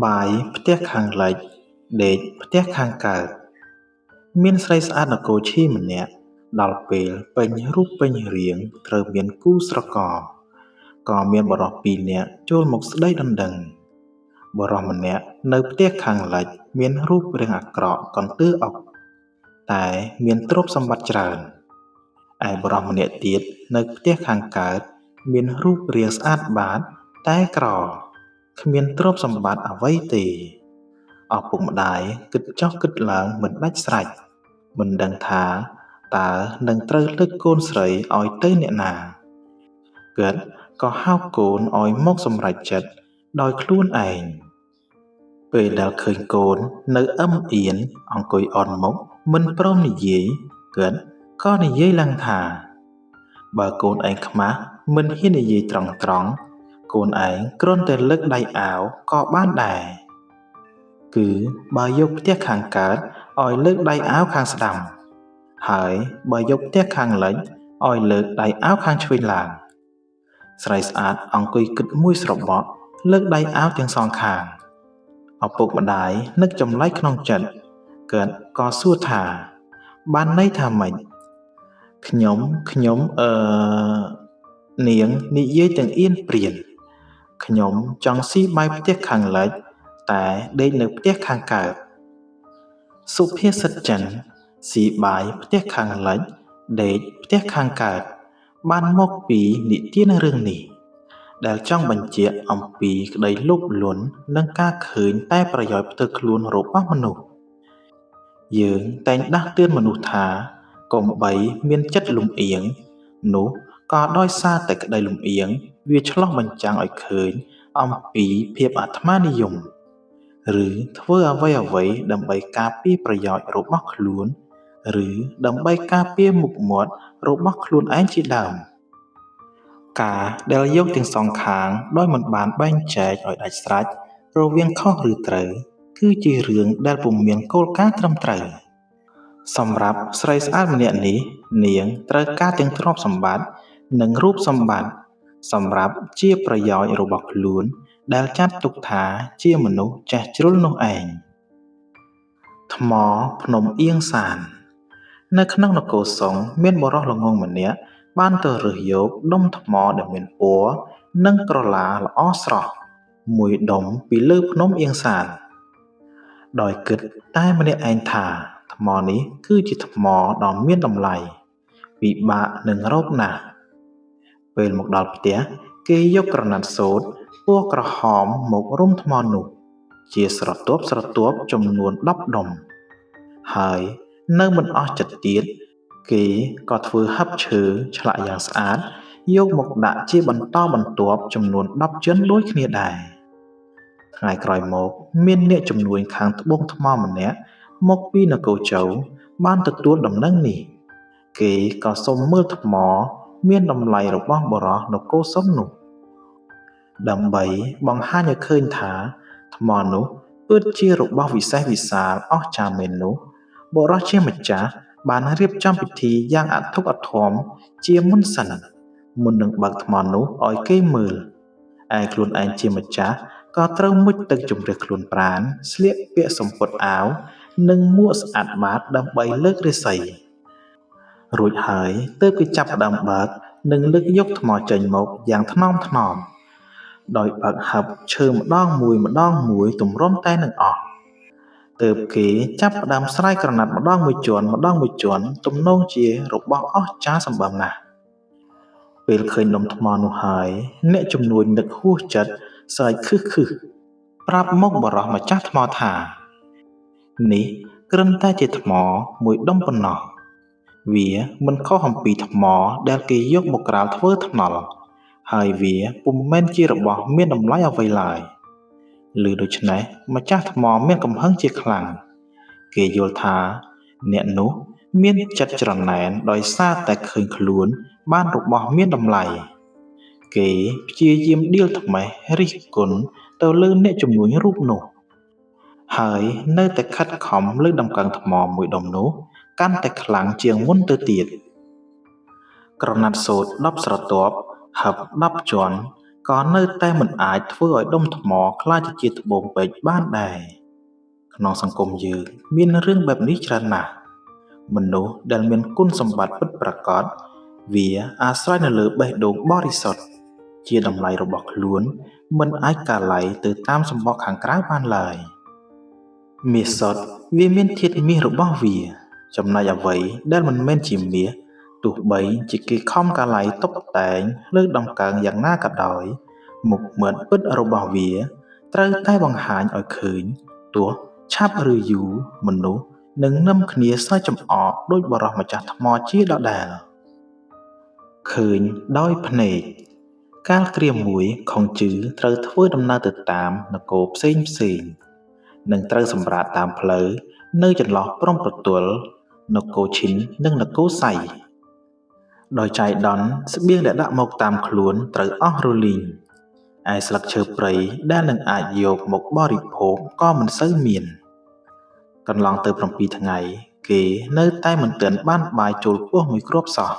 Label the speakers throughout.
Speaker 1: បាយផ្ទះខាងលិចដេកផ្ទះខាងកើតមានស្រីស្អាតនគរឈីម្នាក់ដល់ពេលពេញរូបពេញរាងត្រូវមានគូស្រករក៏មានបុរសពីរនាក់ចូលមកស្ដីដណ្ដឹងបុរសម្នាក់នៅផ្ទះខាងលិចមានរូបរាងអាក្រក់កន្ទើអុកតែមានទ្រព្យសម្បត្តិច្រើនឯបុរសម្នាក់ទៀតនៅផ្ទះខាងកើតមានរូបរាងស្អាតបាតតែក្រគ្មានទ្រព្យសម្បត្តិអ្វីទេឪពុកម្ដាយគិតចុះគិតឡើងមិនដាច់ស្រេចមិនដឹងថាតើនឹងត្រូវលើកកូនស្រីឲ្យទៅអ្នកណាគាត់ក៏ហៅកូនឲ្យមកសម្រេចចិត្តដោយខ្លួនឯងពេលដែលឃើញកូននៅអឹមអៀនអង្គុយអន់មុខមិនព្រមនិយាយគាត់ក៏និយាយឡើងថាបើកូនឯងខ្មាស់មិនហ៊ាននិយាយត្រង់កូនឯងគ្រាន់តែលើកដៃអាវក៏បានដែរគឺបើយកផ្ទះខាងកើតឲ្យលើកដៃអាវខាងស្ដាំហើយបើយកផ្ទះខាងលិចឲ្យលើកដៃអាវខាងឆ្វេងឡើងស្រីស្អាតអង្គុយគិតមួយស្របក់លើកដៃអាវទាំងសងខាងឪពុកម្ដាយនឹកចម្លែកក្នុងចិត្តគាត់ក៏សួរថាបានន័យថាម៉េចខ្ញុំនាងនិយាយទាំងអៀនព្រានខ្ញុំចង់ស៊ីបាយផ្ទះខាងលិចតែដេកនៅផ្ទះខាងកើតសុភាសិតចិនស៊ីបាយផ្ទះខាងលិចដេកផ្ទះខាងកើតបានមកពីនិទានរឿងនេះដែលចង់បញ្ជាក់អំពីក្តីលោភលន់និងការឃើញតែប្រយោជន៍ផ្ទាល់ខ្លួនរបស់មនុស្សយើងតែងដាស់តឿនមនុស្សថាកុំបីមានចិត្តលំអៀងនោះក៏ដោយសារតែក្តីលំអៀងវាឆ្លុះបញ្ចាំងឲ្យឃើញអំពីភាពអាត្មានិយមឬធ្វើអ្វីដើម្បីការពារប្រយោជន៍របស់ខ្លួនឬដើម្បីការពារមុខមាត់របស់ខ្លួនឯងជាដើមការដែលយកទាំងសងខាងដោយមិនបានបែងចែកឲ្យដាច់ស្រេចរវាងខុសឬត្រូវគឺជារឿងដែលពុំមានគោលការណ៍ត្រឹមត្រូវសម្រាប់ស្រីស្អាតម្នាក់នេះនាងត្រូវការទាំងទ្រព្យសម្បត្តិនិងរូបសម្បត្តិសម្រាប់ជាប្រយោជន៍របស់ខ្លួនដែលចាត់ទុកថាជាមនុស្សចេះជ្រុលនោះឯងថ្មភ្នំអៀងសាននៅក្នុងនគរសុងមានបុរសល្ងងម្នាក់បានទៅរើសយកដុំថ្មដែលមានពណ៌និងក្រឡាល្អស្រស់មួយដុំពីលើភ្នំអៀងសានដោយគិតតែម្នាក់ឯងថាថ្មនេះគឺជាថ្មដ៏មានតម្លៃពិបាកនឹងរកណាស់ពេលមកដល់ផ្ទះគេយកក្រណាត់សូត្រពណ៌ក្រហមមករុំថ្មនោះជាស្រទាប់ចំនួន10ដុំហើយនៅមិនអស់ចិត្តទៀតគេក៏ធ្វើហឹបឈើឆ្លាក់យ៉ាងស្អាតយកមកដាក់ជាបន្តបន្ទាប់ចំនួន10ចិនដូចគ្នាដែរថ្ងៃក្រោយមកមានអ្នកជំនួញខាងត្បូងថ្មម្នាក់មកពីនគរជ័យបានទទួលដំណឹងនេះគេក៏សុំមើលថ្មមានតម្លៃរបស់បុរសនគរសុំនោះដើម្បីបង្ហាញឲ្យឃើញថាថ្មនោះពិតជារបស់វិសេសវិសាលអស្ចារ្យមែននោះបុរសជាម្ចាស់បានរៀបចំពិធីយ៉ាងអធិកអធមជាមុនសិនមុននឹងបើកថ្មនោះឲ្យគេមើលឯខ្លួនឯងជាម្ចាស់ក៏ត្រូវមុជទឹកជម្រះខ្លួនប្រាណស្លៀកពាក់សំពត់អាវនិងមួកស្អាតបាតដើម្បីលើករាសីរួចហើយទើបគេចាប់ផ្ដើមបើកនិងលើកយកថ្មចេញមកយ៉ាងថ្នមដោយបើកហឹបឈើម្ដងមួយទម្រាំតែនឹងអស់ទើបគេចាប់ផ្ដើមស្រែកក្រណាត់ម្ដងមួយជាន់ទំនងជារបស់អស្ចារ្យសម្បើមណាស់ពេលឃើញដុំថ្មនោះហើយអ្នកជំនួញនឹកហួសចិត្តស្រែកខឹសប្រាប់មកបរោះម្ចាស់ថ្មថានេះគ្រាន់តែជាថ្មមួយដុំប៉ុណ្ណោះវាមិនខុសអំពីថ្មដែលគេយកមកក្រាលធ្វើថ្នល់ហើយវាពុំមែនជារបស់មានតម្លៃអ្វីឡើយឮដូច្នេះម្ចាស់ថ្មមានកំហឹងជាខ្លាំងគេយល់ថាអ្នកនោះមានចិត្តច្រណែនដោយសារតែឃើញខ្លួនបានរបស់មានតម្លៃគេព្យាយាមដៀលថ្មេះរិះគន់ទៅលើអ្នកជំនួញរូបនោះហើយនៅតែខិតខំលើកតម្កើងថ្មមួយដុំនោះកាន់តែខ្លាំងជាងមុនទៅទៀតក្រណាត់សូត្រ10ស្រទាប់ហឹប10ជាន់ ក៏នៅតែមិនអាចធ្វើឲ្យដុំថ្មក្លាយទៅជាត្បូងពេជ្របានដែរក្នុងសង្គមយើងមានរឿងបែបនេះច្រើនណាស់មនុស្សដែលមានគុណសម្បត្តិពិតប្រាកដវាអាស្រ័យនៅលើបេះដូងបរិសុទ្ធជាតម្លៃរបស់ខ្លួនមិនអាចកាឡៃទៅតាមសម្បកខាងក្រៅបានឡើយមាសសុទ្ធវាមានធាតុមាសរបស់វាចំណែកអ្វីដែលមិនមែនជាមាសទោះបីជាគេខំកាឡៃតុបតែងលើកដំកើងយ៉ាងណាក៏ដោយមុខមាត់ពិតរបស់វាត្រូវតែបង្ហាញឲ្យឃើញទោះឆាប់ឬយូរមនុស្សនឹងនឹមគ្នាសើចចំអកដោយបរោះម្ចាស់ថ្មជាដដែលឃើញដោយភ្នែកកាលគ្រាមួយខុងជឺត្រូវធ្វើដំណើរទៅតាមនគរផ្សេងនិងត្រូវសម្រាកតាមផ្លូវនៅចន្លោះព្រំប្រទល់នគរឈិននិងនគរសៃដោយចៃដន្យស្បៀងដែលដាក់មកតាមខ្លួនត្រូវអស់រលីងឯស្លឹកឈើព្រៃដែលនឹងអាចយកមកបរិភោគក៏មិនសូវមានកន្លងទៅ7ថ្ងៃគេនៅតែមិនទាន់បានបាយចូលពោះមួយគ្រាប់សោះ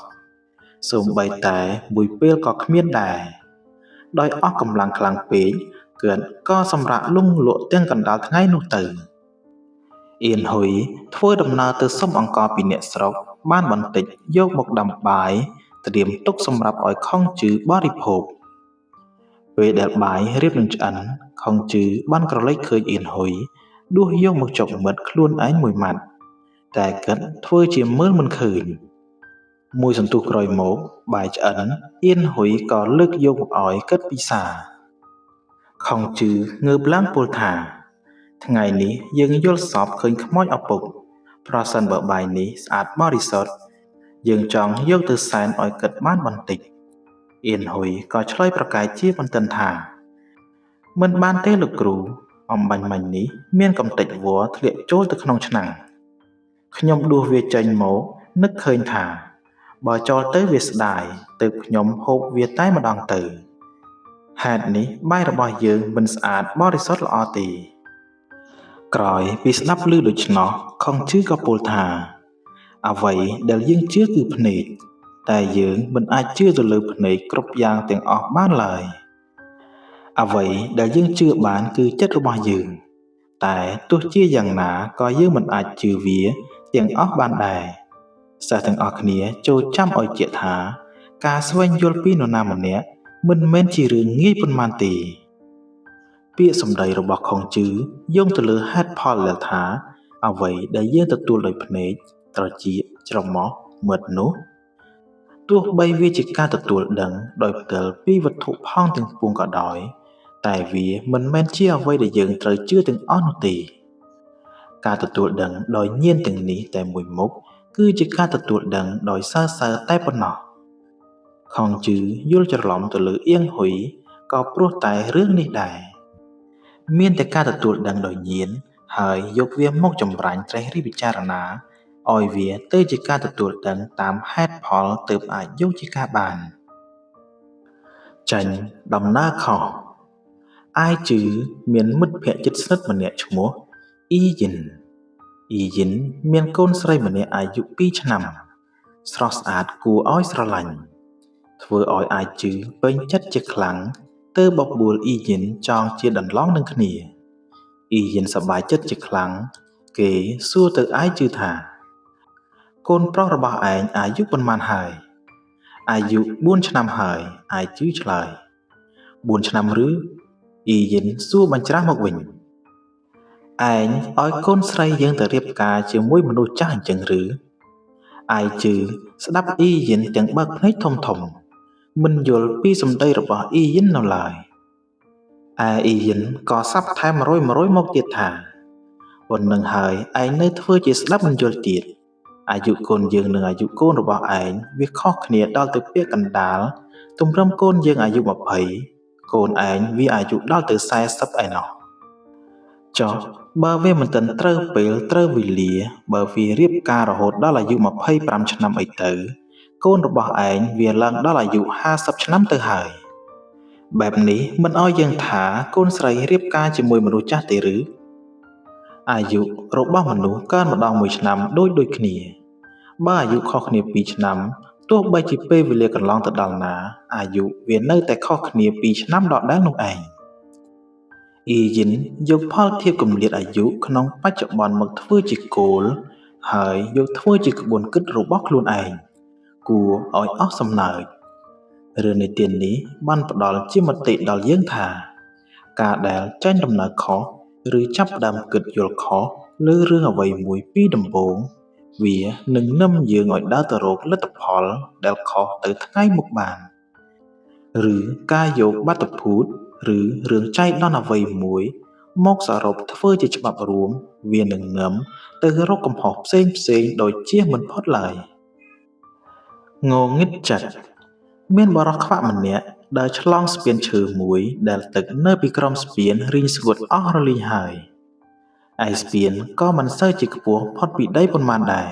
Speaker 1: សូម្បីតែមួយពេលក៏គ្មានដែរដោយអស់កម្លាំងខ្លាំងពេកគាត់ក៏សម្រាកលង់លក់ទាំងកណ្ដាលថ្ងៃនោះទៅអៀនហ៊ុយធ្វើដំណើរទៅសុំអង្ករពីអ្នកស្រុកបានបន្តិចយកមកដាំបាយត្រៀមទុកសម្រាប់ឲ្យខុងជឺបរិភោគពេលដែលបាយរៀបនឹងឆ្អិនខុងជឺបានក្រឡេកឃើញអៀនហ៊ុយដួសយកមកចុកមិត្តខ្លួនឯងមួយម៉ាត់តែគាត់ធ្វើជាមើលមិនឃើញមួយសន្ទុះក្រោយមកបាយឆ្អិនអៀនហ៊ុយក៏លើកយកមកឲ្យគាត់ពិសាខុងជឺងើបឡើងពោលថាថ្ងៃនេះយើងយល់សពឃើញខ្មោចឪពុកប្រសិនបើបាយនេះស្អាតបរិសុទ្ធយើងចង់យកទៅសែនឲ្យគាត់បានបន្តិចអៀនហ៊ុយក៏ឆ្លើយប្រកែកជាបន្ទិនថាមិនបានទេលោកគ្រូអំបញ្ញមិញនេះមានកំទេចវល្លិធ្លាក់ចូលទៅក្នុងឆ្នាំងខ្ញុំដួសវាចេញមកនឹកឃើញថាបើចោលទៅវាស្ដាយទើបខ្ញុំហូបវាតែម្ដងទៅហេតុនេះបាយរបស់យើងមិនស្អាតបរិសុទ្ធល្អទេក្រោយពីស្ដាប់ឮដូច្នោះខុងជឺក៏ពោលថាអ្វីដែលយើងជឿគឺភ្នែកតែយើងមិនអាចជឿទៅលើភ្នែកគ្រប់យ៉ាងទាំងអស់បានឡើយអ្វីដែលយើងជឿបានគឺចិត្តរបស់យើងតែទោះជាយ៉ាងណាក៏យើងមិនអាចជឿវាទាំងអស់បានដែរសិស្សទាំងអស់គ្នាចូលចាំឲ្យជាក់ថាការស្វែងយល់ពីនរណាម្នាក់មិនមែនជារឿងងាយប៉ុន្មានទេពាក្យសម្ដីរបស់ខុងជឺយោងទៅលើហេតុផលដែលថាអ្វីដែលយើងទទួលដោយភ្នែកត្រចៀកច្រមុះមិត្តនោះទោះបីវាជាការទទួលដឹងដោយផ្ទាល់ពីវត្ថុផងទាំងពួងក៏ដោយតែវាមិនមែនជាអ្វីដែលយើងត្រូវជឿទាំងអស់នោះទេការទទួលដឹងដោយញៀនទាំងនេះតែមួយមុខគឺជាការទទួលដឹងដោយសើតែប៉ុណ្ណោះខុងជឺយល់ច្រឡំទៅលើអៀងហ៊ុយក៏ព្រោះតែរឿងនេះដែរមានតែការទទួលដឹងដោយញៀនហើយយកវាមកចម្រាញ់ត្រេះរិះពិចារណាឲ្យវាទៅជាការទទួលដឹងតាមហេតុផលទើបអាចយកជាការបានចាញ់ដំណើរខុសអាយជឺមានមិត្តភក្តិជិតស្និទ្ធម្នាក់ឈ្មោះអ៊ីយិនមានកូនស្រីម្នាក់អាយុ2ឆ្នាំស្រស់ស្អាតគួរឲ្យស្រឡាញ់ធ្វើឲ្យអាយជឺពេញចិត្តជាខ្លាំងទើបបបួលអ៊ីយិនចងជាដន្លងនឹងគ្នាអ៊ីយិនសប្បាយចិត្តជាខ្លាំងគេសួរទៅអាយជឺថាកូនប្រុសរបស់ឯងអាយុប៉ុន្មានហើយអាយុ4ឆ្នាំហើយអាយជឺឆ្លើយ4ឆ្នាំឬអ៊ីយិនសួរបញ្ច្រាស់មកវិញឯងឲ្យកូនស្រីយើងទៅរៀបការជាមួយមនុស្សចាស់អញ្ចឹងឬអាយជឺស្ដាប់អ៊ីយិនទាំងបើកភ្នែកធំមិនយល់ពីសម្ដីរបស់អ៊ីយិននៅឡើយឯអ៊ីយិនក៏សាប់ថែម100មកទៀតថាប៉ុណ្្នឹងហើយឯងនៅធ្វើជាស្ដាប់មិនយល់ទៀតអាយុកូនយើងនិងអាយុកូនរបស់ឯងវាខុសគ្នាដល់ទៅពាក្យកណ្ដាលទម្រាំកូនយើងអាយុ20កូនឯងវាអាយុដល់ទៅ40ឯណោះចុះបើវាមិនទាន់ត្រូវពេលត្រូវវេលាបើវារៀបការរហូតដល់អាយុ25ឆ្នាំអីទៅកូនរបស់ឯងវាឡើងដល់អាយុ50ឆ្នាំទៅហើយបែបនេះមិនឲ្យយើងថាកូនស្រីរៀបការជាមួយមនុស្សចាស់ទេឬអាយុរបស់មនុស្សកើនម្ដង1ឆ្នាំដូចគ្នាបើអាយុខុសគ្នា2ឆ្នាំ ទោះបីជាពេលវេលាកន្លងទៅដល់ណាអាយុវានៅតែខុសគ្នា2ឆ្នាំដដែលនោះឯងអ៊ីយិនយកផលធៀបគម្លាតអាយុក្នុងបច្ចុប្បន្នមកធ្វើជាគោលហើយយកធ្វើជាក្បួនគិតរបស់ខ្លួនឯងគួរឲ្យអស់សំណើចរឿងនិទាននេះបានផ្ដល់ជាមតិដល់យើងថាការដែលចេញដំណើរខុសឬចាប់ផ្ដើមគិតយល់ខុសលើរឿងអ្វីមួយពីដំបូងវានឹងនាំយើងឲ្យដើរទៅរកលទ្ធផលដែលខុសទៅថ្ងៃមុខបានឬការយកបាតុភូតឬរឿងចៃដន្យអ្វីមួយមកសរុបធ្វើជាច្បាប់រួមវានឹងនាំទៅរកកំហុសផ្សេងដោយជៀសមិនផុតឡើយងងឹតចិត្តមានបរិសខ្វាក់ម្នាក់ដើរឆ្លងស្ពានឈើមួយដែលទឹកនៅពីក្រោមស្ពានរីងស្ងួតអស់រលីងហើយឯស្ពានក៏មិនសូវជាខ្ពស់ផុតពីដីប៉ុន្មានដែរ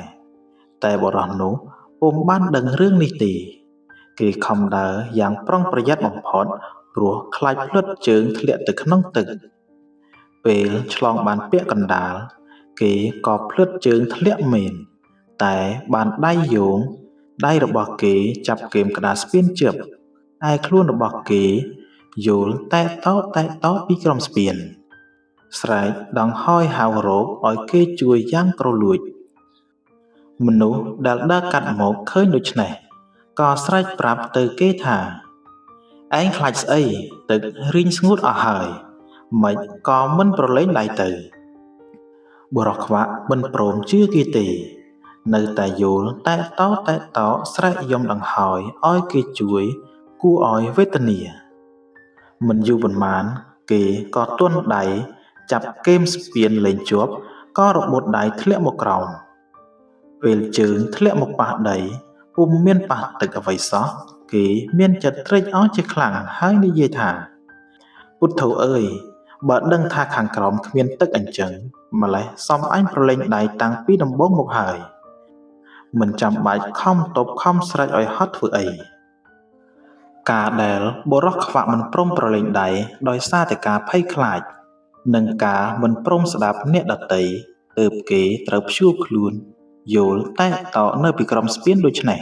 Speaker 1: តែបរិសនោះពុំបានដឹងរឿងនេះទេគេខំដើរយ៉ាងប្រុងប្រយ័ត្នបំផុតព្រោះខ្លាចភ្លាត់ជើងធ្លាក់ទៅក្នុងទឹកពេលឆ្លងបានពាក់កណ្ដាលគេក៏ភ្លាត់ជើងធ្លាក់មែនតែបានដៃរបស់គេចាប់គែមក្តារស្ពានជិបឯខ្លួនរបស់គេយល់តែតោពីក្រោមស្ពានស្រែកដង្ហោយហៅរកឲ្យគេជួយយ៉ាងគ្រលួចមនុស្សដែលដើរកាត់មកឃើញដូច្នេះក៏ស្រែកប្រាប់ទៅគេថាឯងខ្លាចស្អីទឹករីងស្ងួតអស់ហើយមិនក៏មិនប្រឡែងដៃទៅបុរសខ្វាក់មិនព្រមជឿគេទេនៅតែយល់តែតោស្រែកយំដង្ហោយឲ្យគេជួយគួរឲ្យវេទនាមិនយូរប៉ុន្មានគេក៏ទន់ដៃចាប់គែមស្ពានលែងជាប់ក៏របូតដៃធ្លាក់មកក្រោមពេលជើងធ្លាក់មកប៉ះដីពុំមានប៉ះទឹកអ្វីសោះគេមានចិត្តត្រេកអរជាខ្លាំងហើយនិយាយថាពុទ្ធោអើយបើដឹងថាខាងក្រោមគ្មានទឹកអញ្ចឹងម្លេះសំអញប្រឡែងដៃតាំងពីដំបូងមកហើយមិនចាំបាច់ខំតបខំស្រែកឲ្យហត់ធ្វើអីការដែលបុរសខ្វាក់មិនព្រមប្រឡែងដៃដោយសារតែការភ័យខ្លាចនិងការមិនព្រមស្ដាប់អ្នកដទៃទើបគេត្រូវព្យួរខ្លួនយល់តែតោនៅពីក្រោមស្ពានដូច្នេះ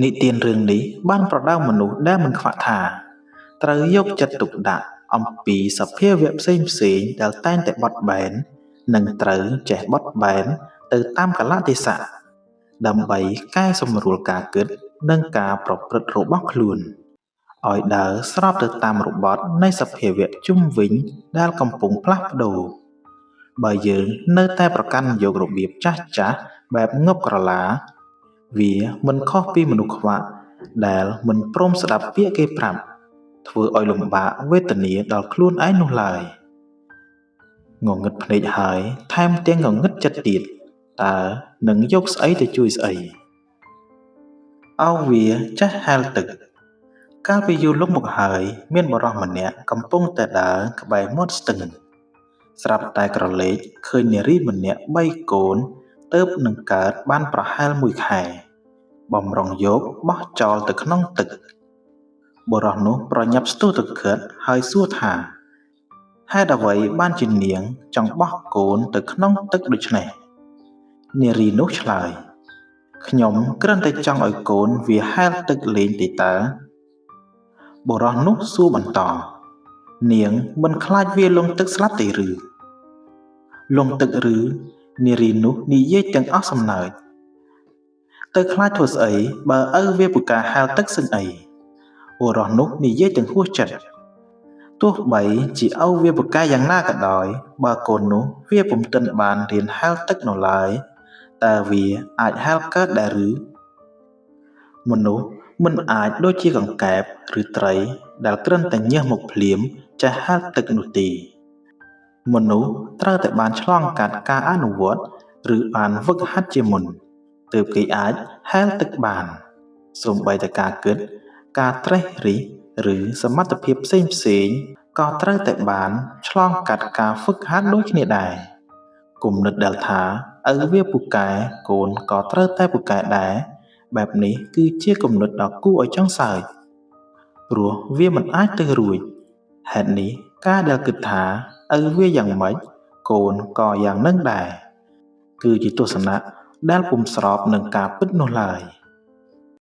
Speaker 1: និទានរឿងនេះបានប្រដៅមនុស្សដែលមិនខ្វាក់ថាត្រូវយកចិត្តទុកដាក់អំពីសភាវៈផ្សេងដែលតែងតែបត់បែននិងត្រូវចេះបត់បែនទៅតាមកលៈទេសៈដើម្បីកែសម្រួលការគិតនិងការប្រព្រឹត្តរបស់ខ្លួនឲ្យដើរស្របទៅតាមរបត់នៃសភាវៈជុំវិញដែលកំពុងផ្លាស់ប្ដូរបើយើងនៅតែប្រកាន់យករបៀបចាស់បែបងប់ក្រឡាវាមិនខុសពីមនុស្សខ្វាក់ដែលមិនព្រមស្ដាប់ពាក្យគេប្រាប់ធ្វើឲ្យលំបាកវេទនាដល់ខ្លួនឯងនោះឡើយងងឹតភ្នែកហើយថែមទាំងងងឹតចិត្តទៀតតើនឹងយកស្អីទៅជួយស្អីអោវាចេះហែលទឹកកាលពីយូរលុបមកហើយមានបុរសម្នាក់កំពុងតែដើរក្បែរមាត់ស្ទឹងស្រាប់តែក្រឡេកឃើញនារីម្នាក់3កូនទើបនឹងកើតបានប្រហែល1ខែបំរុងយកបោះចោលទៅក្នុងទឹកបុរសនោះប្រញាប់ស្ទុះទឹកខិតហើយសួរថាហេតុអ្វីបានជានាងចង់បោះកូនទៅក្នុងទឹកដូច្នេះនារីនោះឆ្លើយខ្ញុំគ្រាន់តែចង់ឲ្យកូនវាហែលទឹកលេងទេតើបុរសនោះសួរបន្តនាងមិនខ្លាចវាលង់ទឹកស្លាប់ទេឬលង់ទឹកឬនារីនោះនិយាយទាំងអស់សំណើចទៅខ្លាចធ្វើស្អីបើឪវាពូកែហែលទឹកសឹងអីបុរសនោះនិយាយទាំងហួសចិត្តទោះបីជាឪវាពូកែយ៉ាងណាក៏ដោយបើកូននោះវាពុំទាន់បានរៀនហែលទឹកនៅឡើយតើវាអាចហែលកើតដែរឬមនុស្សមិនអាចដូចជាកង្កែបឬត្រីដែលគ្រាន់តែញើសមកភ្លាមចេះហែលទឹកនោះទេមនុស្សត្រូវតែបានឆ្លងកាត់ការអនុវត្តឬបានហ្វឹកហាត់ជាមុនទើបគេអាចហែលទឹកបានសូម្បីតែការគិតការត្រេះរិះឬសមត្ថភាពផ្សេងក៏ត្រូវតែបានឆ្លងកាត់ការហ្វឹកហាត់ដូចគ្នាដែរគំនិតដែលថាឪវាពូកែកូនក៏ត្រូវតែពូកែដែរបែបនេះគឺជាគំនិតដ៏គួរឲ្យចង់សើចព្រោះវាមិនអាចទៅរួចហេតុនេះការដែលគិតថាឪវាយ៉ាងម៉េចកូនក៏យ៉ាងនឹងដែរគឺជាទស្សនៈដែលពុំស្របនឹងការពិតនោះឡើយ